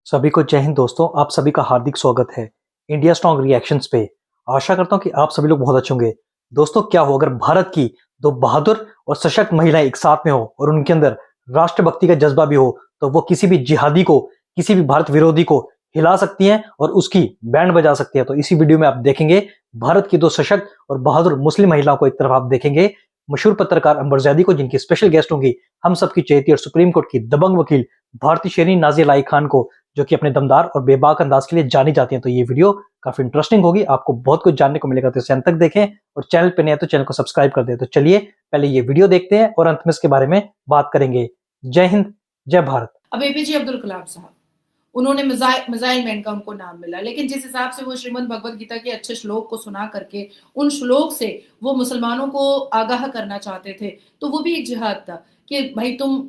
सभी को जय हिंद दोस्तों, आप सभी का हार्दिक स्वागत है इंडिया स्ट्रॉन्ग रिएक्शंस पे। आशा करता हूँ कि आप सभी लोग बहुत अच्छे होंगे। दोस्तों, क्या हो अगर भारत की दो बहादुर और सशक्त महिलाएं एक साथ में हो और उनके अंदर राष्ट्रभक्ति का जज्बा भी हो, तो वो किसी भी जिहादी को, किसी भी भारत विरोधी को हिला सकती हैं और उसकी बैंड बजा सकती है। तो इसी वीडियो में आप देखेंगे भारत की दो सशक्त और बहादुर मुस्लिम महिलाओं को। एक तरफ आप देखेंगे मशहूर पत्रकार अंबर जैदी को, जिनकी स्पेशल गेस्ट होंगी हम सबकी चहेती और सुप्रीम कोर्ट की दबंग वकील भारती शेरनी नाजिया लाई खान को, जो कि अपने दमदार और बेबाक अंदाज के लिए जानी जाती हैं। तो ये वीडियो काफी इंटरेस्टिंग होगी, आपको बहुत कुछ जानने को मिलेगा। तो इसे अंत तक देखें और चैनल पे नए हैं तो चैनल को सब्सक्राइब कर दें। तो चलिए पहले ये वीडियो देखते हैं और अंत में इसके बारे में बात करेंगे। जय हिंद, जय भारत। अब एपीजे अब्दुल कलाम साहब, उन्होंने मिसाइल मैन का उनको नाम मिला, लेकिन जिस हिसाब से वो श्रीमद् भगवत गीता के अच्छे श्लोक को सुना करके उन श्लोक से वो मुसलमानों को आगाह करना चाहते थे, तो वो भी एक जिहाद था कि भाई तुम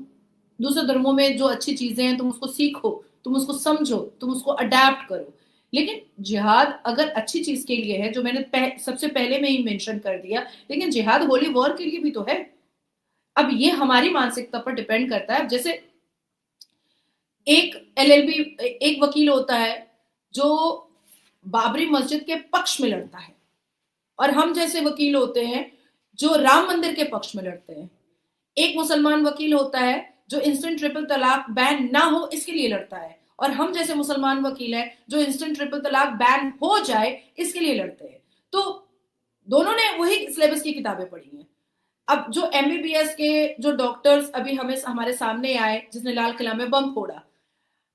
दूसरे धर्मों में जो अच्छी चीजें हैं तुम उसको सीखो, तुम उसको समझो, तुम उसको अडेप्ट करो। लेकिन जिहाद अगर अच्छी चीज के लिए है, जो मैंने सबसे पहले में ही मेंशन कर दिया, लेकिन जिहाद होली वॉर के लिए भी तो है। अब ये हमारी मानसिकता पर डिपेंड करता है। जैसे एक एलएलबी, एक वकील होता है जो बाबरी मस्जिद के पक्ष में लड़ता है, और हम जैसे वकील होते हैं जो राम मंदिर के पक्ष में लड़ते हैं। एक मुसलमान वकील होता है जो इंस्टेंट ट्रिपल तलाक बैन ना हो इसके लिए लड़ता है, और हम जैसे मुसलमान वकील हैं जो इंस्टेंट ट्रिपल तलाक बैन हो जाए इसके लिए लड़ते हैं। तो दोनों ने वही सिलेबस की किताबें पढ़ी हैं। अब जो एमबीबीएस के जो डॉक्टर्स अभी हमें हमारे सामने आए, जिसने लाल किला में बम फोड़ा,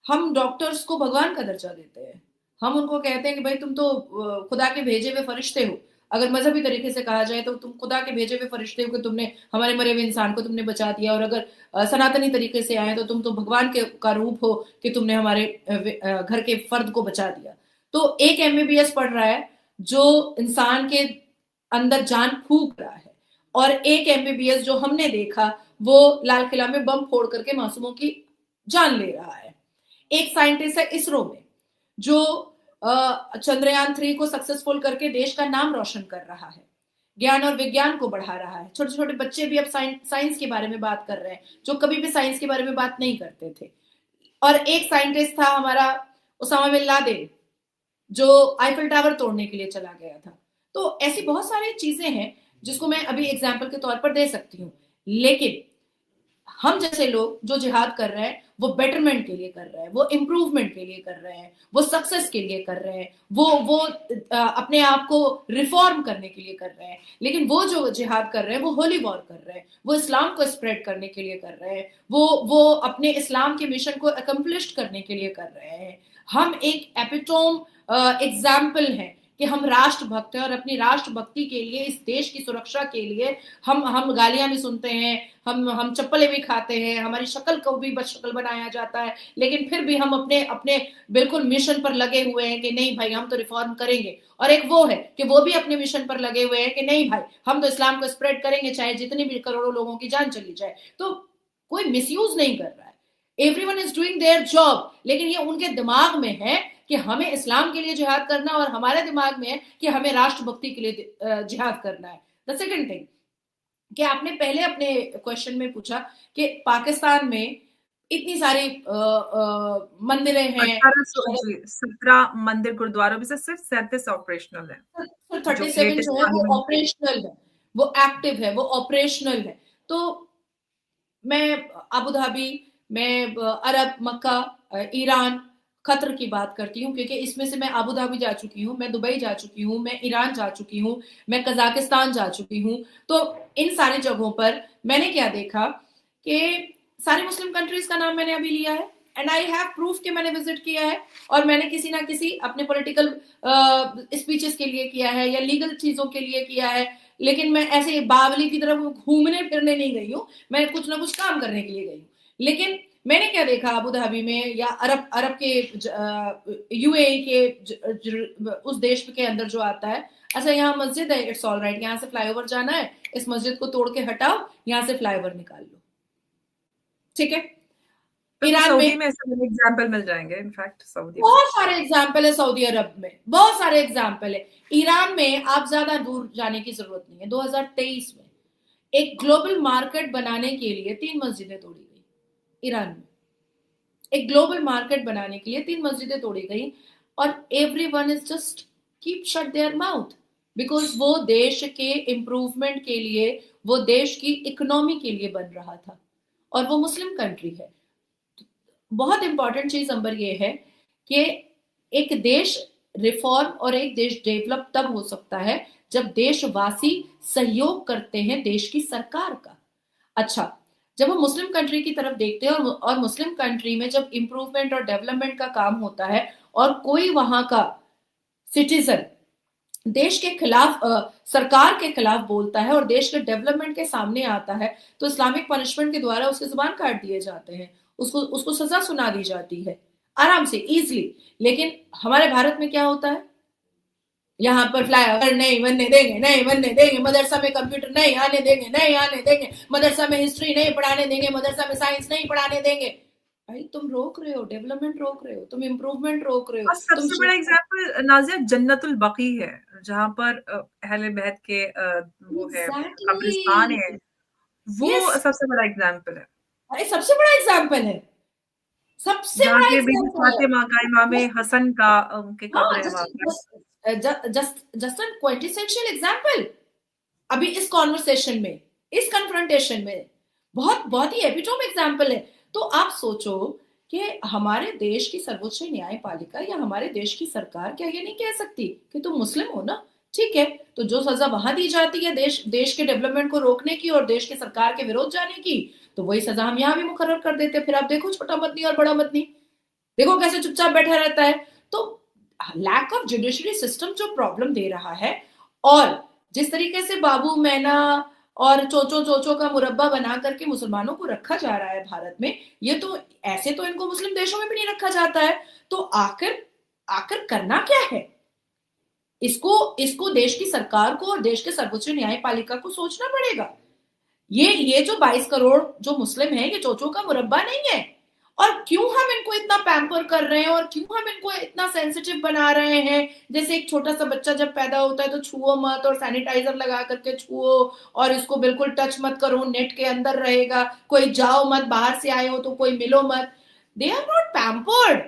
हम डॉक्टर्स को भगवान का दर्जा देते हैं। हम उनको कहते हैं कि भाई तुम तो खुदा के भेजे हुए फरिश्ते हो। अगर मजहबी तरीके से कहा जाए तो तुम खुदा के भेजे हुए फरिश्ते हो कि तुमने हमारे मरे हुए इंसान को तुमने बचा दिया, और अगर सनातनी तरीके से आए तो तुम तो भगवान के का रूप हो कि तुमने हमारे घर के फर्द को बचा दिया। तो एक एमबीबीएस पढ़ रहा है जो इंसान के अंदर जान फूक रहा है, और एक एमबीबीएस जो हमने देखा वो लाल किला में बम फोड़ करके मासूमों की जान ले रहा है। एक साइंटिस्ट है इसरो में जो चंद्रयान 3 को सक्सेसफुल करके देश का नाम रोशन कर रहा है, ज्ञान और विज्ञान को बढ़ा रहा है। छोटे छोटे बच्चे भी अब साइंस के बारे में बात कर रहे हैं, जो कभी भी साइंस के बारे में बात नहीं करते थे। और एक साइंटिस्ट था हमारा उसामा बिन लादेन, जो आईफिल टावर तोड़ने के लिए चला गया था। तो ऐसी बहुत सारी चीजें हैं जिसको मैं अभी एग्जाम्पल के तौर पर दे सकती हूँ। लेकिन हम जैसे लोग जो जिहाद कर रहे हैं वो बेटरमेंट के लिए कर रहे हैं, वो इम्प्रूवमेंट के लिए कर रहे हैं, वो सक्सेस के लिए कर रहे हैं, वो अपने आप को रिफॉर्म करने के लिए कर रहे हैं। लेकिन वो जो जिहाद कर रहे हैं वो होली वॉर कर रहे हैं, वो इस्लाम को स्प्रेड करने के लिए कर रहे हैं, वो अपने इस्लाम के मिशन को अकम्प्लिश करने के लिए कर रहे हैं। हम एक एपिटोम एग्जाम्पल हैं कि हम राष्ट्रभक्त हैं, और अपनी राष्ट्रभक्ति के लिए, इस देश की सुरक्षा के लिए हम गालियां भी सुनते हैं, हम चप्पलें भी खाते हैं, हमारी शक्ल को भी बदशक्ल बनाया जाता है, लेकिन फिर भी हम अपने अपने बिल्कुल मिशन पर लगे हुए हैं कि नहीं भाई हम तो रिफॉर्म करेंगे। और एक वो है कि वो भी अपने मिशन पर लगे हुए हैं कि नहीं भाई हम तो इस्लाम को स्प्रेड करेंगे चाहे जितनी भी करोड़ों लोगों की जान चली जाए। तो कोई मिसयूज नहीं कर रहा है, everyone is doing their job. लेकिन ये उनके दिमाग में है कि हमें इस्लाम के लिए जिहाद करना, और हमारे दिमाग में है कि हमें राष्ट्रभक्ति के लिए जिहाद करना है। द सेकंड थिंग कि आपने पहले अपने क्वेश्चन में पूछा कि पाकिस्तान में इतनी सारी मंदिरें हैं, 17 मंदिर गुरुद्वारों में से सिर्फ 37 ऑपरेशनल है। 37 जो है वो ऑपरेशनल है, वो एक्टिव है, वो ऑपरेशनल है। तो मैं अबू धाबी, मैं अरब, मक्का, ईरान, कतर की बात करती हूँ, क्योंकि इसमें से मैं अबू धाबी जा चुकी हूँ, मैं दुबई जा चुकी हूँ, मैं ईरान जा चुकी हूँ, मैं कजाकिस्तान जा चुकी हूँ। तो इन सारी जगहों पर मैंने क्या देखा कि सारी मुस्लिम कंट्रीज का नाम मैंने अभी लिया है, एंड आई हैव प्रूफ कि मैंने विजिट किया है, और मैंने किसी ना किसी अपने पॉलिटिकल स्पीचेस के लिए किया है या लीगल चीजों के लिए किया है। लेकिन मैं ऐसे बावली की तरफ घूमने फिरने नहीं गई हूँ, मैं कुछ ना कुछ काम करने के लिए गई हूँ। लेकिन मैंने क्या देखा अबू धाबी में या अरब के यूएई के उस देश के अंदर जो आता है, अच्छा यहाँ मस्जिद है, इट्स ऑल राइट, यहाँ से फ्लाईओवर जाना है, इस मस्जिद को तोड़ के हटाओ, यहाँ से फ्लाईओवर निकाल लो, ठीक है। ईरान में एग्जाम्पल मिल जाएंगे, इनफैक्ट सऊदी बहुत सारे एग्जाम्पल है, सऊदी अरब में बहुत सारे एग्जाम्पल है। ईरान में आप ज्यादा दूर जाने की जरूरत नहीं है। 2023 में एक ग्लोबल मार्केट बनाने के लिए 3 मस्जिदें तोड़ी गई ईरान में। एक ग्लोबल मार्केट बनाने के लिए 3 मस्जिदें तोड़ी गई और everyone is just keep shut their mouth, because वो देश के इम्प्रूवमेंट के लिए, वो देश की इकोनॉमी के लिए बन रहा था और वो मुस्लिम कंट्री है। बहुत इंपॉर्टेंट चीज नंबर ये है कि एक देश रिफॉर्म और एक देश डेवलप तब हो सकता है जब देशवासी सहयोग करते हैं देश की सरकार का। अच्छा, जब हम मुस्लिम कंट्री की तरफ देखते हैं और मुस्लिम कंट्री में जब इंप्रूवमेंट और डेवलपमेंट का काम होता है और कोई वहां का सिटीजन देश के खिलाफ सरकार के खिलाफ बोलता है और देश के डेवलपमेंट के सामने आता है, तो इस्लामिक पनिशमेंट के द्वारा उसके जुबान काट दिए जाते हैं, उसको उसको सजा सुना दी जाती है आराम से, इजीली। लेकिन हमारे भारत में क्या होता है, यहाँ पर फ्लाईओवर नहीं बनने देंगे, नहीं बनने देंगे, मदरसा में कंप्यूटर नहीं आने देंगे, नहीं आने देंगे, मदरसा में हिस्ट्री नहीं पढ़ाने देंगे, मदरसा में साइंस नहीं पढ़ाने देंगे। भाई तुम रोक रहे हो डेवलपमेंट, रोक रहे हो तुम, इम्प्रूवमेंट रोक रहे हो और तुम। सबसे बड़ा एग्जाम्पल नाजिया जन्नतुल बकी है, जहां पर अहले बैत के वो है कब्रिस्तान है, एग्जैक्टली, वो यस, सबसे बड़ा एग्जाम्पल है, अरे सबसे बड़ा एग्जाम्पल है, सबसे जहाँ बड़ा के बीबी एग्जाम्पल है। फातिमा का, इमाम हसन का उनके हाँ, कब्र है वहां पर। Just an quintessential example. अभी इस कॉन्वर्सेशन में, इस कन्फ्रंटेशन में बहुत बहुत ही एपिटोम एग्जाम्पल है। तो आप सोचो कि हमारे देश की सर्वोच्च न्यायपालिका या हमारे देश की सरकार क्या ये नहीं कह सकती कि तुम मुस्लिम हो ना, ठीक है, तो जो सजा वहां दी जाती है देश के डेवलपमेंट को रोकने की और देश के सरकार के विरोध जाने की, तो वही सजा हम यहाँ भी मुकर्रर कर देते। फिर आप देखो छोटा मदनी और बड़ा मदनी, देखो कैसे चुपचाप बैठा रहता है। तो लैक ऑफ जुडिशरी सिस्टम जो प्रॉब्लम दे रहा है, और जिस तरीके से बाबू मैना और चोचो चोचो का मुरब्बा बना करके मुसलमानों को रखा जा रहा है भारत में, ये तो ऐसे तो इनको मुस्लिम देशों में भी नहीं रखा जाता है। तो आखिर आखिर करना क्या है, इसको इसको देश की सरकार को और देश के सर्वोच्च न्यायपालिका को सोचना पड़ेगा। ये जो 22 करोड़ जो मुस्लिम है, ये चोचो का मुरब्बा नहीं है। और क्यों हम इनको इतना पैम्पर कर रहे हैं और क्यों हम इनको इतना सेंसिटिव बना रहे हैं। जैसे एक छोटा सा बच्चा जब पैदा होता है तो छुओ मत और सैनिटाइजर लगा करके छुओ और इसको बिल्कुल टच मत करो, नेट के अंदर रहेगा, कोई जाओ मत, बाहर से आए हो तो कोई मिलो मत। दे आर नॉट पैम्पर्ड,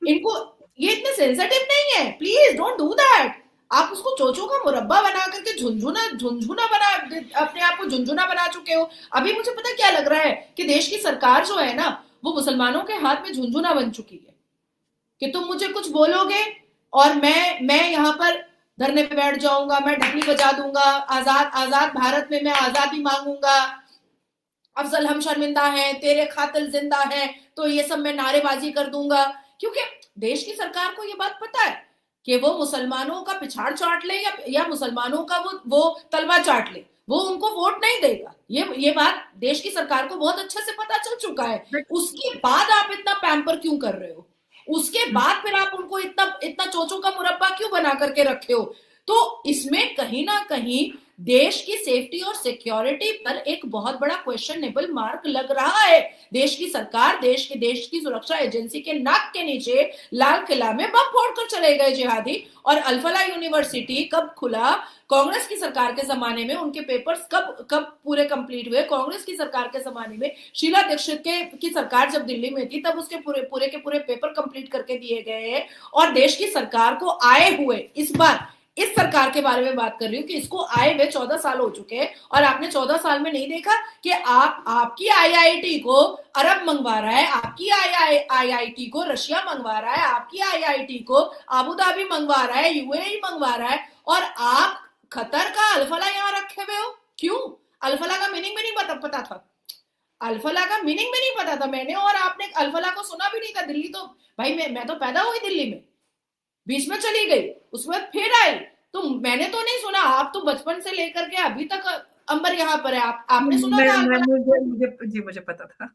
इनको ये इतने सेंसिटिव नहीं है, प्लीज डोंट डू दैट। आप उसको चोचो का मुरब्बा बना करके झुंझुना झुंझुना बना, अपने आप को झुंझुना बना चुके हो। अभी मुझे पता क्या लग रहा है कि देश की सरकार जो है ना, वो मुसलमानों के हाथ में झुंझुना बन चुकी है कि तुम मुझे कुछ बोलोगे और मैं यहाँ पर धरने पे बैठ जाऊंगा, मैं ढकनी बजा दूंगा, आजाद आजाद भारत में मैं आजादी मांगूंगा, अफजल हम शर्मिंदा हैं, तेरे खातिल जिंदा हैं, तो ये सब मैं नारेबाजी कर दूंगा। क्योंकि देश की सरकार को ये बात पता है कि वो मुसलमानों का पिछाड़ चाट ले या मुसलमानों का वो तलवा चाट ले, वो उनको वोट नहीं देगा। ये बात देश की सरकार को बहुत अच्छे से पता चल चुका है। उसके बाद आप इतना पैम्पर क्यों कर रहे हो, उसके बाद फिर आप उनको इतना इतना चोचों का मुरब्बा क्यों बना करके रखे हो। तो इसमें कहीं ना कहीं देश की सेफ्टी और सिक्योरिटी पर एक बहुत बड़ा क्वेश्चनेबल मार्क लग रहा है। देश की सरकार देश की सुरक्षा एजेंसी के नाक के नीचे लाल किला में बम फोड़कर चले गए जिहादी। और अल्फला यूनिवर्सिटी कब खुला, कांग्रेस की सरकार के जमाने में उनके पेपर्स कब कब पूरे कंप्लीट हुए, कांग्रेस की सरकार के जमाने में शीला दीक्षित की सरकार जब दिल्ली में थी तब उसके पूरे के पूरे पेपर कंप्लीट करके दिए गए हैं। और देश की सरकार को आए हुए, इस बार इस सरकार के बारे में बात कर रही हूँ कि इसको आए हुए 14 साल हो चुके हैं और आपने 14 साल में नहीं देखा कि आपकी आईआईटी को अरब मंगवा रहा है, आपकी आईआईटी को रशिया मंगवा रहा है, आपकी आईआईटी को अबू धाबी मंगवा रहा है, यूएई मंगवा रहा है, और आप खतर का अल्फला यहाँ रखे हुए हो। क्यों? अल्फला का मीनिंग भी नहीं पता था, अल्फला का मीनिंग भी नहीं पता था। मैंने और आपने अल्फला को सुना भी नहीं था। दिल्ली तो भाई मैं तो पैदा हुई दिल्ली में, बीच में चली गई, उसके बाद फिर आई, तो मैंने तो नहीं सुना। आप तो बचपन से लेकर के अभी तक अंबर यहाँ पर है, आपने सुना था? मुझे पता था,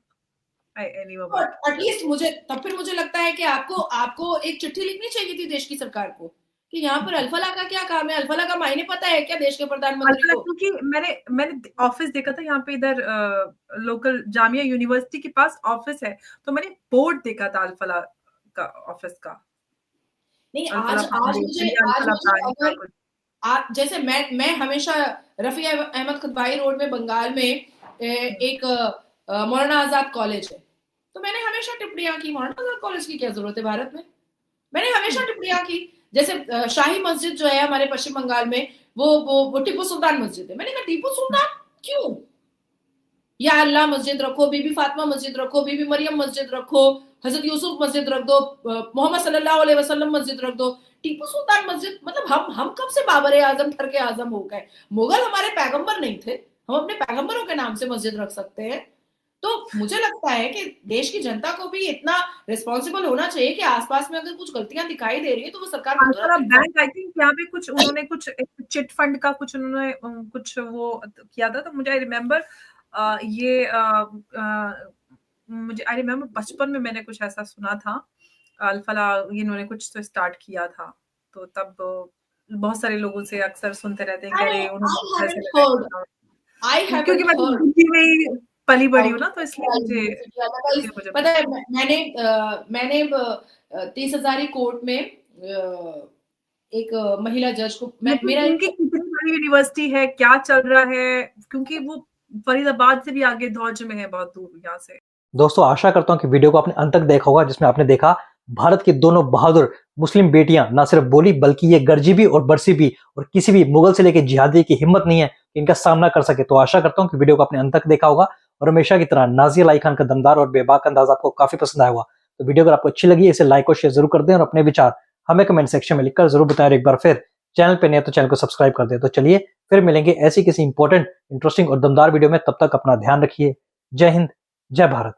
एटलीस्ट मुझे तब फिर मुझे लगता है कि आपको एक चिट्ठी लिखनी चाहिए थी देश की सरकार को कि यहाँ पर अल्फला का क्या काम है, अल्फला का मायने पता है क्या देश के प्रधानमंत्री को? क्योंकि मैंने ऑफिस देखा था यहाँ पे, इधर लोकल जामिया यूनिवर्सिटी के पास ऑफिस है, तो मैंने बोर्ड देखा था अल्फला का ऑफिस का। नहीं, आज मुझे अगर जैसे मैं हमेशा रफी अहमद खुदवाई रोड में बंगाल में एक मौलाना आजाद कॉलेज है, तो मैंने हमेशा टिप्पणियां की, मौलाना आजाद कॉलेज की क्या जरूरत है भारत में। मैंने हमेशा टिप्पणियां की, जैसे शाही मस्जिद जो है हमारे पश्चिम बंगाल में, वो टिप्पू सुल्तान मस्जिद है। मैंने कहा टिप्पू सुल्तान क्यों, या अल्लाह मस्जिद रखो, बीबी फातिमा मस्जिद रखो, बीबी मरियम मस्जिद रखो, हजरत यूसुफ मस्जिद रख दो, मोहम्मद सल्लल्लाहु अलैहि वसल्लम मस्जिद रख दो, टिप्पू सुल्तान मस्जिद, मतलब हम कब से बाबर आजम ठर के आजम हो गए। मुगल हमारे पैगंबर नहीं थे, हम अपने पैगंबरों के नाम से मस्जिद रख सकते हैं। तो मुझे लगता है कि देश की जनता को भी इतना रिस्पॉन्सिबल होना चाहिए कि आसपास में अगर कुछ गलतियां दिखाई दे रही है तो वो सरकार को आल्फा तुरंत बैंक आई थिंक यहाँ पे कुछ उन्होंने कुछ चिट फंड का कुछ उन्होंने कुछ वो किया था, तो मुझे आई रिमेम्बर ये मुझे आई रिमेम्बर बचपन में मैंने कुछ ऐसा सुना था, अल्फला इन्होंने कुछ तो स्टार्ट किया था, तो तब बहुत सारे लोगों से अक्सर सुनते रहते हैं कि अरे उन्होंने ऐसे लगाया था। क्योंकि मैं दिल्ली में ही पली बड़ी हूँ ना, तो इसलिए मुझे पता है मैंने 30,000 कोर्ट में एक महिला जज को मेरा इनकी कितनी बड़ी यूनिवर्सिटी है, क्या चल रहा है, क्योंकि वो फरीदाबाद से भी आगे दौज में है, बहुत दूर यहाँ से। दोस्तों आशा करता हूं कि वीडियो को आपने अंत तक देखा होगा, जिसमें आपने देखा भारत की दोनों बहादुर मुस्लिम बेटियां ना सिर्फ बोली बल्कि ये गरजी भी और बरसी भी, और किसी भी मुगल से लेकर जिहादी की हिम्मत नहीं है कि इनका सामना कर सके। तो आशा करता हूं कि वीडियो को आपने अंत तक देखा होगा और हमेशा की तरह नाज़िया अलाई खान का दमदार और बेबाक अंदाज आपको काफी पसंद आया होगा। तो वीडियो अगर आपको अच्छी लगी इसे लाइक और शेयर जरूर कर दें और अपने विचार हमें कमेंट सेक्शन में लिखकर जरूर बताएं। एक बार फिर चैनल पे नए तो चैनल को सब्सक्राइब कर दें। तो चलिए फिर मिलेंगे ऐसी किसी इंपॉर्टेंट, इंटरेस्टिंग और दमदार वीडियो में, तब तक अपना ध्यान रखिए। जय हिंद, जय भारत।